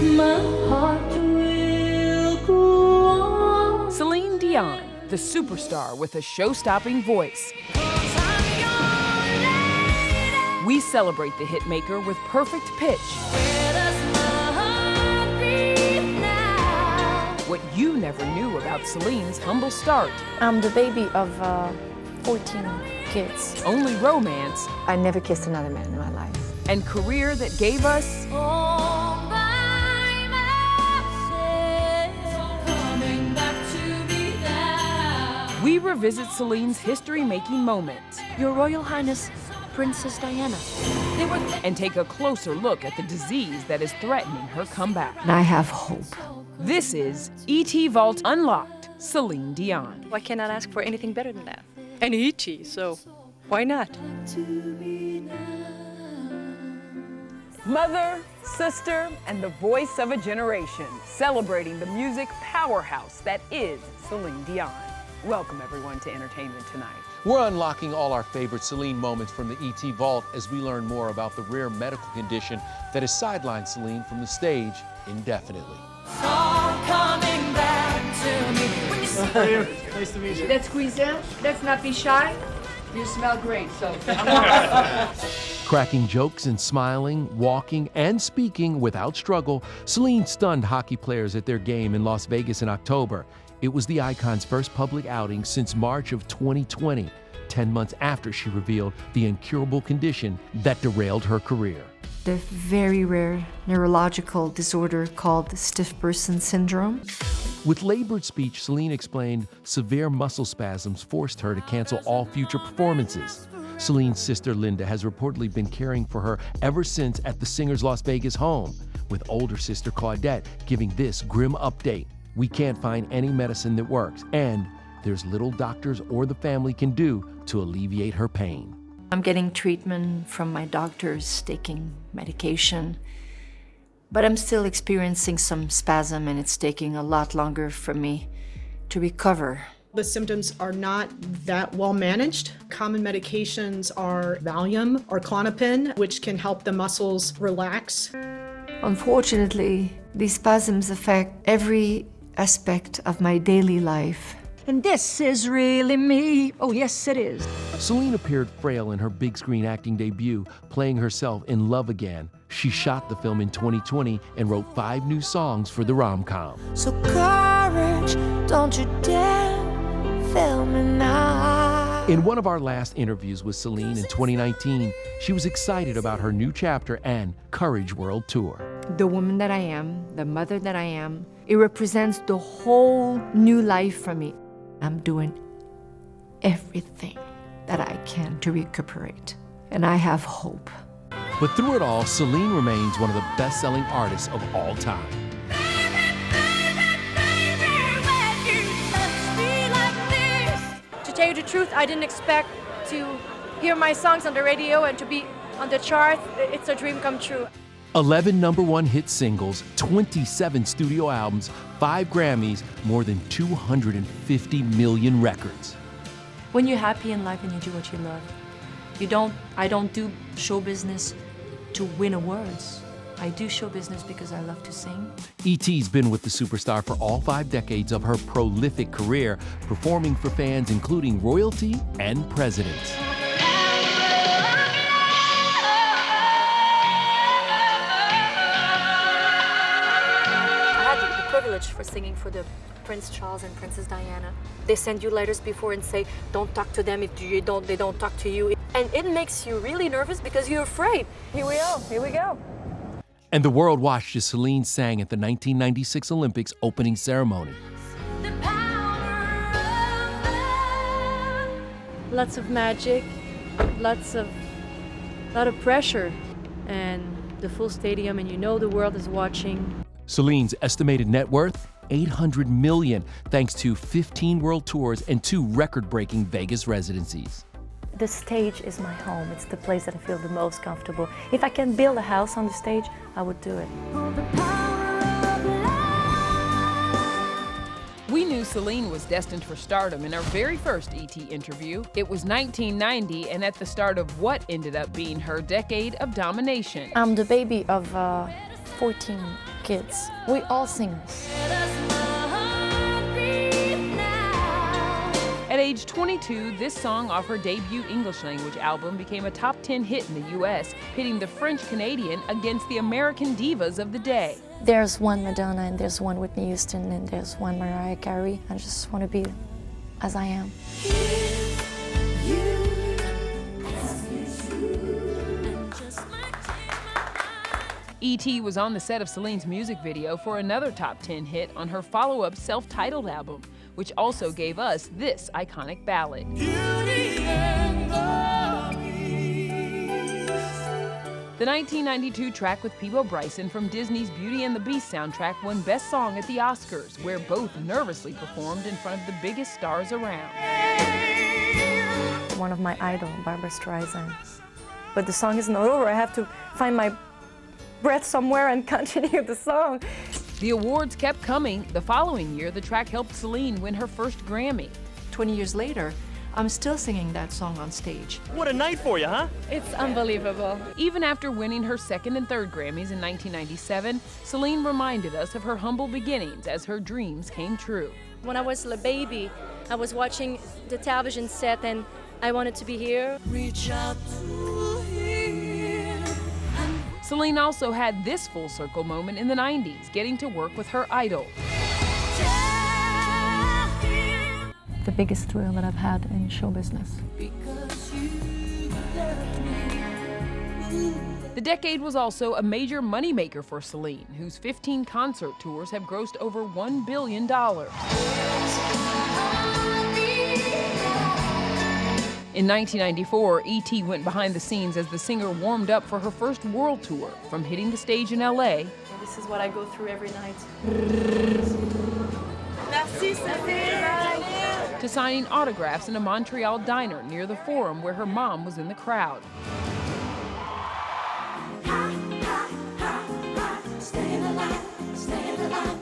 my heart will go on. Celine Dion, the superstar with a show-stopping voice. We celebrate the hitmaker with perfect pitch. What you never knew about Celine's humble start. I'm the baby of 14 kids. Only romance. I never kissed another man in my life. And career that gave us All by myself, coming back to me now. we revisit Celine's history-making moments Your Royal Highness, Princess Diana. and take a closer look at the disease that is threatening her comeback. And I have hope. This is E.T. Vault Unlocked, Celine Dion. Why can't I ask for anything better than that? And E.T., so why not? Mother, sister, and the voice of a generation, celebrating the music powerhouse that is Celine Dion. Welcome, everyone, to Entertainment Tonight. We're unlocking all our favorite Celine moments from the ET Vault as we learn more about the rare medical condition that has sidelined Celine from the stage indefinitely. Coming back to me. Nice to meet you. Let's squeeze in. Let's not be shy. You smell great, so. Cracking jokes and smiling, walking and speaking without struggle, Celine stunned hockey players at their game in Las Vegas in October. It was the icon's first public outing since March of 2020, 10 months after she revealed the incurable condition that derailed her career. The very rare neurological disorder called stiff person syndrome. With labored speech, Celine explained severe muscle spasms forced her to cancel all future performances. Celine's sister Linda has reportedly been caring for her ever since at the singer's Las Vegas home, with older sister Claudette giving this grim update. We can't find any medicine that works, and there's little doctors or the family can do to alleviate her pain. I'm getting treatment from my doctors, taking medication, but I'm still experiencing some spasm and it's taking a lot longer for me to recover. The symptoms are not that well managed. Common medications are Valium or Klonopin, which can help the muscles relax. Unfortunately, these spasms affect every aspect of my daily life. And this is really me. Oh, yes, it is. Celine appeared frail in her big screen acting debut, playing herself in Love Again. She shot the film in 2020 and wrote 5 new songs for the rom-com. So courage, don't you dare fail me now. In one of our last interviews with Celine in 2019, she was excited about her new chapter and Courage World Tour. The woman that I am, the mother that I am, it represents the whole new life for me. I'm doing everything that I can to recuperate, and I have hope. But through it all, Celine remains one of the best-selling artists of all time. To tell you the truth, I didn't expect to hear my songs on the radio and to be on the chart. It's a dream come true. 11 #1 hit singles, 27 studio albums, 5 Grammys, more than 250 million records. When you're happy in life and you do what you love, I don't do show business to win awards. I do show business because I love to sing. E.T.'s been with the superstar for all 5 decades of her prolific career, performing for fans including royalty and presidents. Privilege for singing for the Prince Charles and Princess Diana. They send you letters before and say, don't talk to them if they don't talk to you. And it makes you really nervous because you're afraid. Here we go. And the world watched as Celine sang at the 1996 Olympics opening ceremony. Lots of magic, lot of pressure, and the full stadium, and you know the world is watching. Celine's estimated net worth, $800 million, thanks to 15 world tours and 2 record-breaking Vegas residencies. The stage is my home. It's the place that I feel the most comfortable. If I can build a house on the stage, I would do it. We knew Celine was destined for stardom in our very first ET interview. It was 1990 and at the start of what ended up being her decade of domination. I'm the baby of 14 kids. We all singers. At age 22, this song off her debut English language album became a top 10 hit in the US, pitting the French-Canadian against the American divas of the day. There's one Madonna and there's one Whitney Houston and there's one Mariah Carey. I just want to be as I am. E.T. was on the set of Celine's music video for another top 10 hit on her follow-up self-titled album, which also gave us this iconic ballad. The 1992 track with Peebo Bryson from Disney's Beauty and the Beast soundtrack won Best Song at the Oscars, where both nervously performed in front of the biggest stars around. One of my idols, Barbra Streisand. But the song is not over. I have to find my breath somewhere and continue the song. The awards kept coming. The following year, the track helped Celine win her first Grammy. 20 years later, I'm still singing that song on stage. What a night for you, huh? It's unbelievable. Even after winning her second and third Grammys in 1997, Celine reminded us of her humble beginnings as her dreams came true. When I was a baby, I was watching the television set and I wanted to be here. Celine also had this full circle moment in the 90s, getting to work with her idol. The biggest thrill that I've had in show business. The decade was also a major moneymaker for Celine, whose 15 concert tours have grossed over $1 billion. In 1994, E.T. went behind the scenes as the singer warmed up for her first world tour, from hitting the stage in L.A. This is what I go through every night. to signing autographs in a Montreal diner near the Forum where her mom was in the crowd.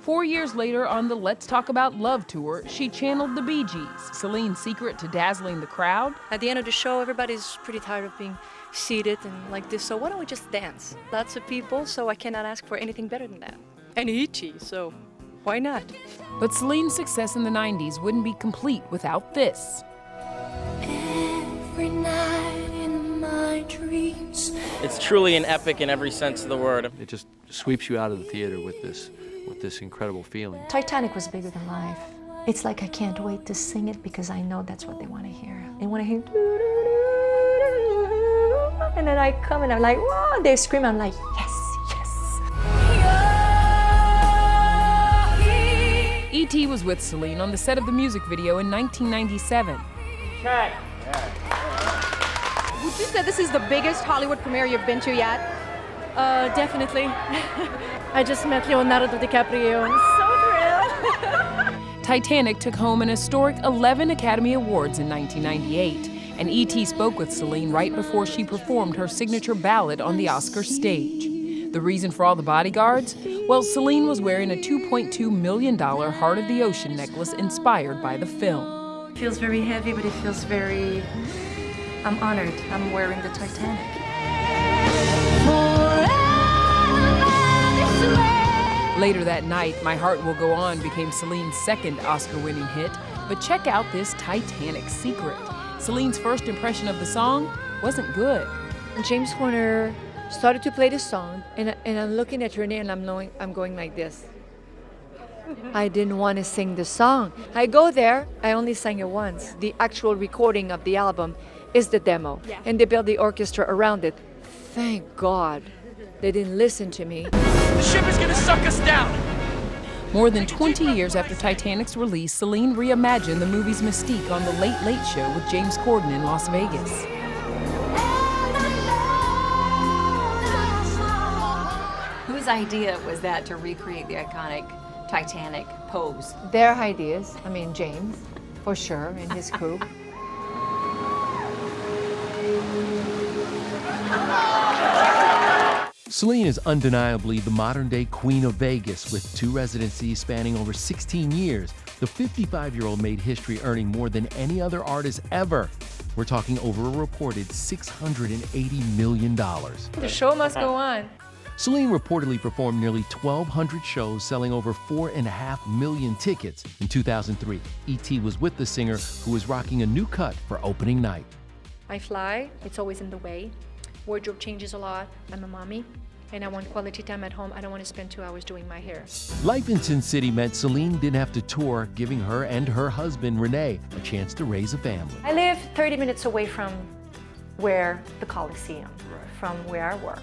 Four years later, on the Let's Talk About Love tour, she channeled the Bee Gees, Celine's secret to dazzling the crowd. At the end of the show, everybody's pretty tired of being seated and like this, so why don't we just dance? Lots of people, so I cannot ask for anything better than that. And E.T., so why not? But Celine's success in the 90s wouldn't be complete without this. Every night in my dreams. It's truly an epic in every sense of the word. It just sweeps you out of the theater with this incredible feeling. Titanic was bigger than life. It's like I can't wait to sing it because I know that's what they want to hear. They want to hear doo-doo-doo-doo-doo. And then I come and I'm like, whoa, they scream, I'm like, yes, yes. E.T. was with Celine on the set of the music video in 1997. Check. Would you say this is the biggest Hollywood premiere you've been to yet? Definitely. I just met Leonardo DiCaprio. I'm so thrilled. Titanic took home an historic 11 Academy Awards in 1998, and E.T. spoke with Celine right before she performed her signature ballad on the Oscar stage. The reason for all the bodyguards? Well, Celine was wearing a $2.2 million Heart of the Ocean necklace inspired by the film. It feels very heavy, but it feels very... I'm honored. I'm wearing the Titanic. Later that night, My Heart Will Go On became Celine's second Oscar-winning hit, but check out this Titanic secret. Celine's first impression of the song wasn't good. James Horner started to play the song, and I'm looking at Renee and I'm going like this. I didn't want to sing the song. I go there, I only sang it once. The actual recording of the album is the demo, and they built the orchestra around it. Thank God they didn't listen to me. The ship is gonna suck us down! More than 20 years after Titanic's release, Celine reimagined the movie's mystique on The Late Late Show with James Corden in Las Vegas. Whose idea was that to recreate the iconic Titanic pose? Their ideas, I mean James, for sure, and his crew. Celine is undeniably the modern-day queen of Vegas. With 2 residencies spanning over 16 years, the 55-year-old made history earning more than any other artist ever. We're talking over a reported $680 million. The show must go on. Celine reportedly performed nearly 1,200 shows, selling over 4.5 million tickets. In 2003, E.T. was with the singer, who was rocking a new cut for opening night. I fly, it's always in the way. Wardrobe changes a lot. I'm a mommy, and I want quality time at home. I don't want to spend 2 hours doing my hair. Life in Sin City meant Celine didn't have to tour, giving her and her husband, Renee, a chance to raise a family. I live 30 minutes away from where the Coliseum, from where I work.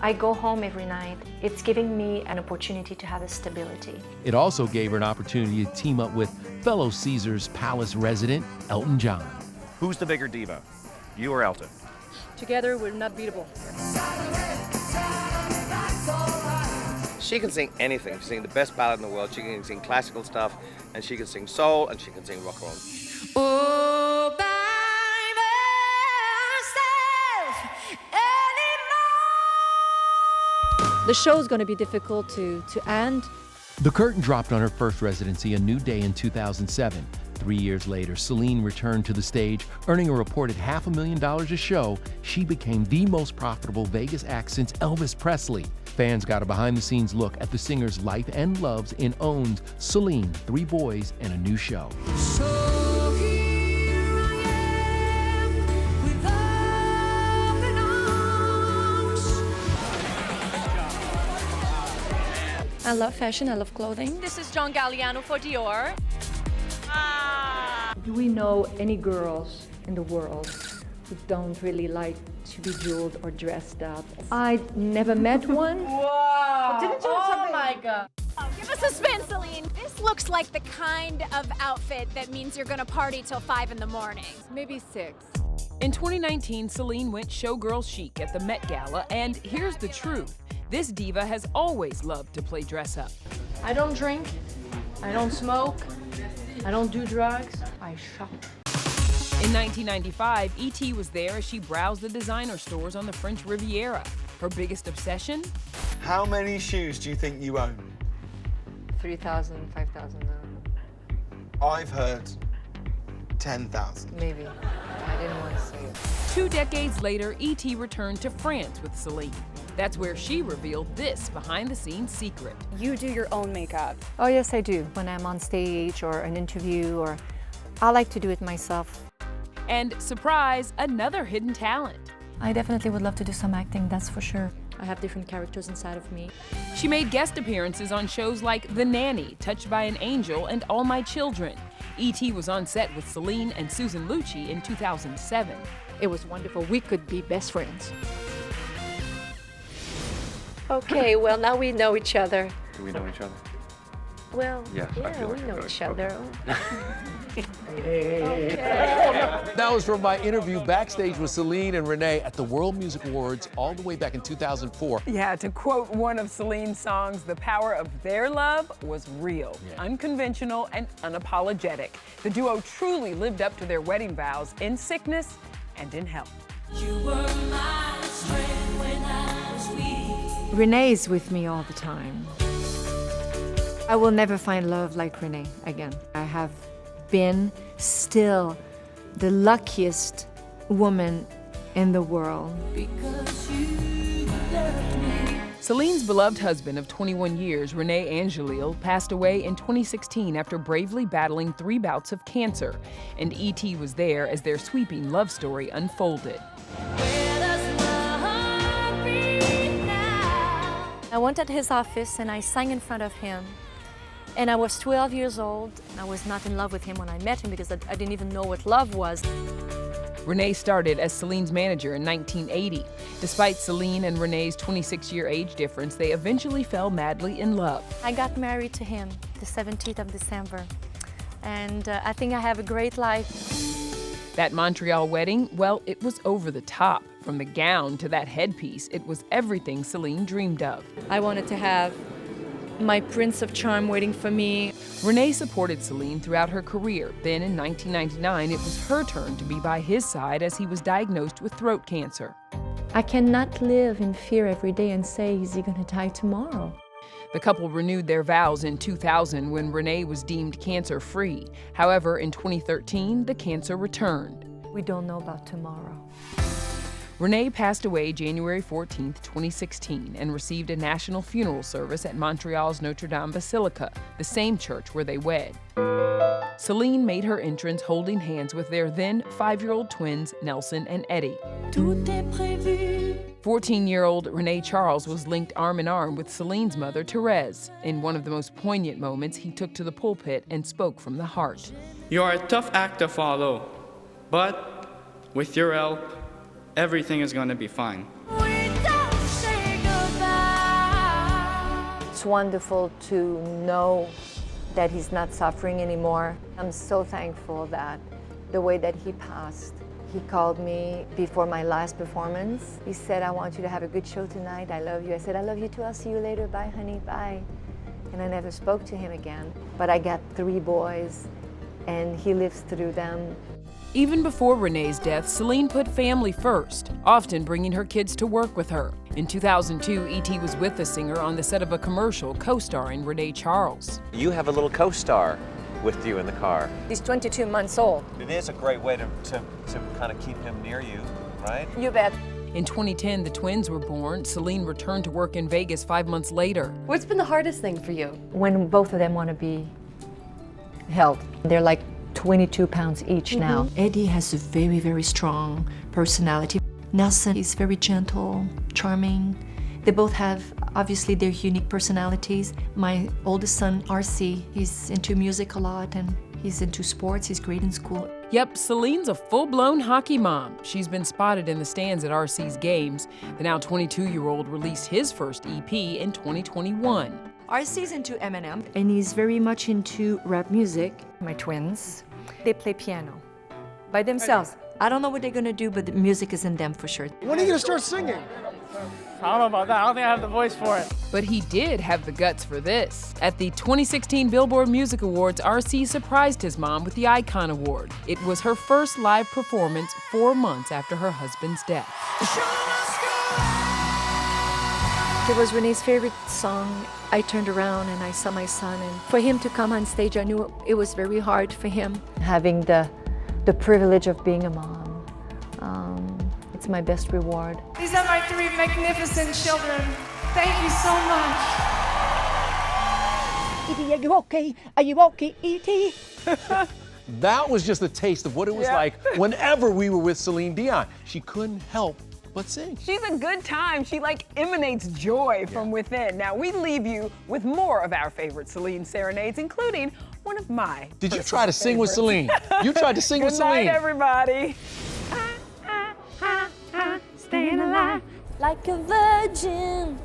I go home every night. It's giving me an opportunity to have a stability. It also gave her an opportunity to team up with fellow Caesars Palace resident, Elton John. Who's the bigger diva, you or Elton? Together, we're not beatable. She can sing anything. She can sing the best ballad in the world. She can sing classical stuff, and she can sing soul, and she can sing rock and roll. Oh, by myself anymore. The show's going to be difficult to end. The curtain dropped on her first residency, A New Day, in 2007. 3 years later, Celine returned to the stage, earning a reported $500,000 a show. She became the most profitable Vegas act since Elvis Presley. Fans got a behind-the-scenes look at the singer's life and loves in Own's Celine, 3 Boys, and a New Show. So here I am with open arms. I love fashion, I love clothing. This is John Galliano for Dior. Do we know any girls in the world who don't really like to be jeweled or dressed up? I never met one. Whoa! Didn't you oh my God! Give us a spin, Celine. This looks like the kind of outfit that means you're gonna party till 5 in the morning. Maybe 6. In 2019, Celine went showgirl chic at the Met Gala, and here's the truth. This diva has always loved to play dress up. I don't drink, I don't smoke, I don't do drugs, I shop. In 1995, E.T. was there as she browsed the designer stores on the French Riviera. Her biggest obsession? How many shoes do you think you own? 3,000, 5,000. I've heard 10,000. Maybe. I didn't want to say it. 2 decades later, E.T. returned to France with Celine. That's where she revealed this behind-the-scenes secret. You do your own makeup. Oh, yes, I do. When I'm on stage or an interview, or I like to do it myself. And surprise, another hidden talent. I definitely would love to do some acting, that's for sure. I have different characters inside of me. She made guest appearances on shows like The Nanny, Touched by an Angel, and All My Children. E.T. was on set with Celine and Susan Lucci in 2007. It was wonderful. We could be best friends. Okay, well, now we know each other. Do we know each other? Well, Yeah, I feel we like I know feel each like- other. That was from my interview backstage with Celine and Renee at the World Music Awards all the way back in 2004. Yeah, to quote one of Celine's songs, the power of their love was real, unconventional, and unapologetic. The duo truly lived up to their wedding vows in sickness and in health. You were my strength when I was weak. Renee is with me all the time. I will never find love like Renee again. I have been still the luckiest woman in the world. Because you loved me. Celine's beloved husband of 21 years, Renee Angelil, passed away in 2016 after bravely battling 3 bouts of cancer, and E.T. was there as their sweeping love story unfolded. Where does my heart beat now? I went at his office and I sang in front of him. And I was 12 years old. I was not in love with him when I met him because I didn't even know what love was. Renee started as Celine's manager in 1980. Despite Celine and Renee's 26-year age difference, they eventually fell madly in love. I got married to him the 17th of December. And I think I have a great life. That Montreal wedding, well, it was over the top. From the gown to that headpiece, it was everything Celine dreamed of. I wanted to have my Prince of Charm waiting for me. Renee supported Celine throughout her career. Then in 1999, it was her turn to be by his side as he was diagnosed with throat cancer. I cannot live in fear every day and say, is he gonna die tomorrow? The couple renewed their vows in 2000 when Renee was deemed cancer-free. However, in 2013, the cancer returned. We don't know about tomorrow. Renee passed away January 14, 2016, and received a national funeral service at Montreal's Notre Dame Basilica, the same church where they wed. Celine made her entrance holding hands with their then 5-year-old twins, Nelson and Eddie. 14-year-old Renee Charles was linked arm in arm with Celine's mother, Therese. In one of the most poignant moments, he took to the pulpit and spoke from the heart. You are a tough act to follow, but with your help, everything is going to be fine. It's wonderful to know that he's not suffering anymore. I'm so thankful that the way that he passed. He called me before my last performance. He said, I want you to have a good show tonight. I love you. I said, I love you too. I'll see you later. Bye, honey. Bye. And I never spoke to him again. But I got 3 boys, and he lives through them. Even before Renee's death, Celine put family first, often bringing her kids to work with her. In 2002, E.T. was with the singer on the set of a commercial co-starring Renee Charles. You have a little co-star with you in the car. He's 22 months old. It is a great way to kind of keep him near you, right? You bet. In 2010, the twins were born. Celine returned to work in Vegas 5 months later. What's been the hardest thing for you? When both of them want to be held. They're like 22 pounds each now. Eddie has a very, very strong personality. Nelson is very gentle, charming. They both have, obviously, their unique personalities. My oldest son, RC, he's into music a lot and he's into sports. He's great in school. Yep, Celine's a full-blown hockey mom. She's been spotted in the stands at RC's games. The now 22-year-old released his first EP in 2021. RC's into Eminem, and he's very much into rap music. My twins, they play piano by themselves. I don't know what they're gonna do, but the music is in them for sure. When are you gonna start singing? I don't know about that. I don't think I have the voice for it. But he did have the guts for this. At the 2016 Billboard Music Awards, RC surprised his mom with the Icon Award. It was her first live performance 4 months after her husband's death. It was Renee's favorite song. I turned around and I saw my son, and for him to come on stage, I knew it was very hard for him. Having the privilege of being a mom, it's my best reward. These are my 3 magnificent children. Thank you so much. E.T., are you okay? Are you okay, E.T.? That was just a taste of what it was like whenever we were with Celine Dion. She couldn't help but sing. She's a good time. She emanates joy from within. Now we leave you with more of our favorite Celine serenades, including one of my Did you try to sing with Celine? You tried to sing with Celine. Good night, everybody. Staying alive like a virgin.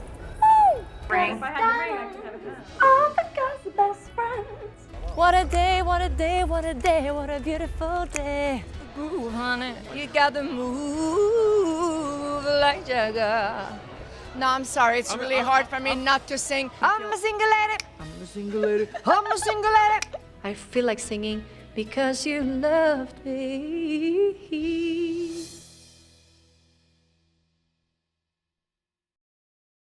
Woo! Ring. If I had the ring, I could have it done. All because of best friends. What a day, what a day, what a day, what a beautiful day. Ooh, honey, you got to move like Jagger. No, I'm sorry. It's really hard for me not to sing. I'm a single lady. I'm a single lady. I'm a single lady. I feel like singing because you loved me.